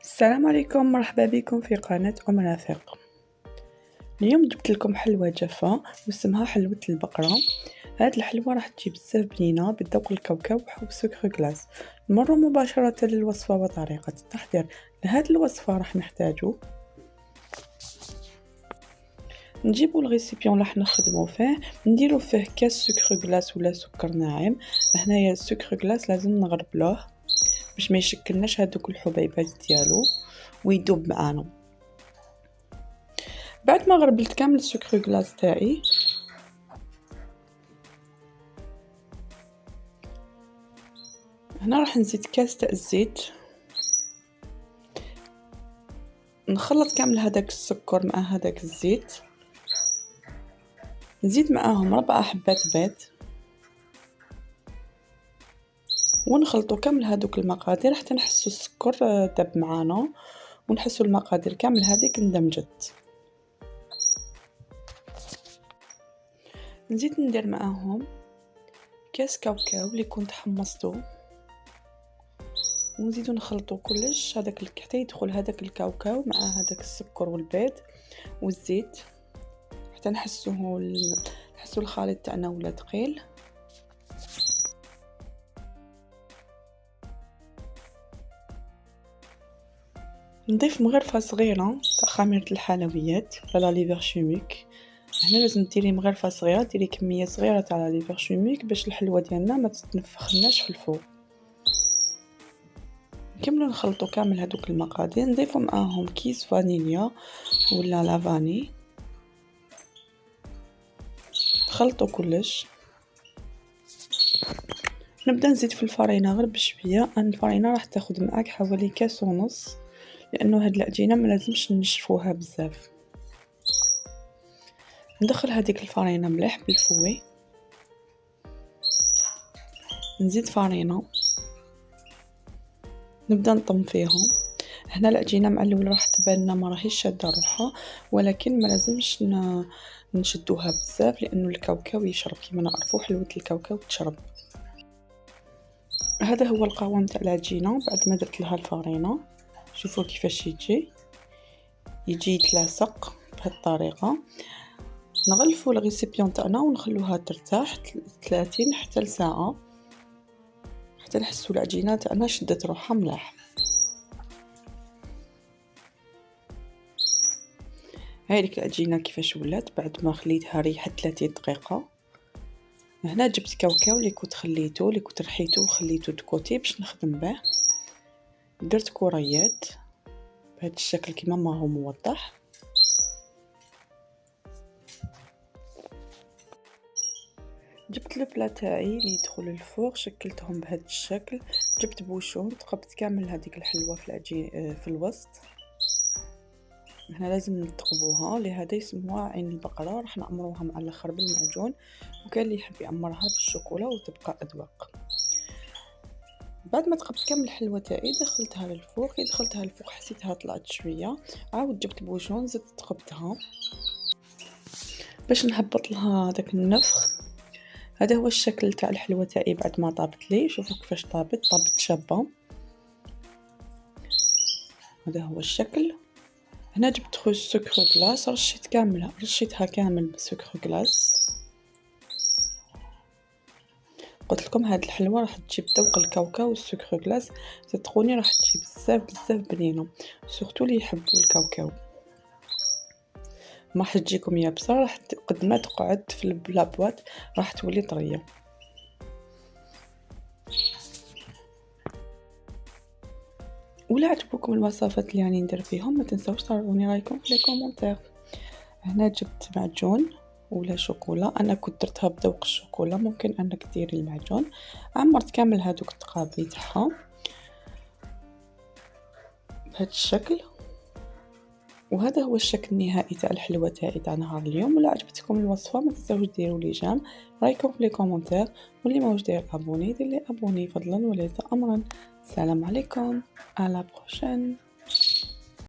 السلام عليكم، مرحبا بكم في قناة رافق. اليوم جبت لكم حلوة جافة واسمها حلوة البقرة. هاد الحلوة راح تجي بزاف بنينة بذوق الكاوكاو وسكر غلاس. نمر مباشرة للوصفة وطريقة التحضير. لهاد الوصفة راح نحتاجو نجيبو الغيسيبيون راح نخدمو فيه، نديرو فيه كاس سكر غلاس ولا سكر ناعم. هنايا السكر غلاس لازم نغربلوه باش ما يشكلناش هادوك الحبيبات ديالو ويدوب معانا. بعد ما غربلت كامل السكر غلاس تاعي هنا راح نزيد كاس تاع الزيت، نخلط كامل هذاك السكر مع هذاك الزيت، نزيد معاهم 4 حبات بيض ونخلطوا كامل هذوك المقادير حتى نحسوا السكر داب معانا ونحسوا المقادير كامل هذيك اندمجت. نزيد ندير معاهم كاس كاوكاو اللي كنت حمصته ونزيدو نخلطو كلش هذاك حتى يدخل هذاك الكاوكاو مع هذاك السكر والبيض والزيت حتى نحسوا الخليط تاعنا ولا ثقيل. نضيف مغرفه صغيره تاع خميره الحلويات لا ليفر شوميك. هنا لازم ديري مغرفه صغيره، ديري كميه صغيره تاع لا ليفر شوميك باش الحلوه ديالنا ما تتنفخناش في الفوق. نكملوا نخلطوا كامل هذوك المقادير، نضيفوا معاهم كيس فانيليا ولا لافاني، نخلطوا كلش. نبدا نزيد في الفرينه غير بشويه، الفرينه راح تاخذ معاك حوالي كاس ونص لانه هاد العجينه ما لازمش نشفوها بزاف. ندخل هذيك الفرينه مليح بالفوي، نزيد فرينه، نبدا نطم فيهم. هنا العجينه مع الاول راح تبان لنا ما راهيش شاده روحها، ولكن ما لازمش نشدوها بزاف لانه الكاوكاو يشرب كيما نعرفوا حلوه الكاوكاو تشرب. هذا هو القوام تاع العجينه بعد ما درت لها الفرينه. شوفوا كيفاش يجي يتلاصق بهذه الطريقه. نغلفوا الغيسيبيون تاعنا ونخلوها ترتاح 30 حتى لساعه حتى نحسوا العجينه تاعنا شدت روحها ملاح. هذيك العجينه كيفاش ولات بعد ما خليتها ريحت 30 دقيقه. هنا جبت كاوكاو اللي كنت خليته اللي كنت رحيته وخليته دكوتي باش نخدم به. درت كريات بهذا الشكل كما ما هو موضح. جبت البلا تاعي اللي يدخل الفوق، شكلتهم بهذا الشكل. جبت بوشون تقبت كامل هذيك الحلوه في الوسط. هنا لازم نتقبوها، لهذا يسموها عين البقره. راح نعمروها مع الاخر بالمعجون، وكان اللي يحب يعمرها بالشوكولا وتبقى اذواق. بعد ما تقبت كامل الحلوه تاعي دخلتها للفوق. كي دخلتها للفوق حسيتها طلعت شويه، عاود جبت بوشون زدت تقبتها باش نهبط لها داك النفخ. هذا هو الشكل تاع الحلوه تاعي بعد ما طابت لي. شوفوا كيفاش طابت شابه. هذا هو الشكل. هنا جبت خوش سكر غلاس رشيتها كامل بسكر غلاس. قلت لكم هاد الحلوه راح تجيب ذوق الكاوكاو والسكر غلاس، صدقوني راح تجيب بزاف بنينه، سورتو اللي يحبوا الكاوكاو. ما راح تجيكم يابسه، راح قد ما تقعد في البلاطوات راح تولي طريه. ولا عجبوكم الوصفات اللي راني ندير فيهم ما تنساوش تعطوني رايكم في لي كومونتير. هنا جبت معجون ولا شوكولا، انا كنت درتها بذوق الشوكولا، ممكن انك ديري المعجون. عمرت كامل هذوك التقابي تاعها بهذا الشكل. وهذا هو الشكل النهائي تاع الحلوه تاع نهار اليوم. ولا عجبتكم الوصفه ما تنساوش ديروا لي جيم رايكم في لي كومونتير، واللي ما واش داير ابوني دير لي ابوني فضلا وليس امرا. السلام عليكم، على بروشين.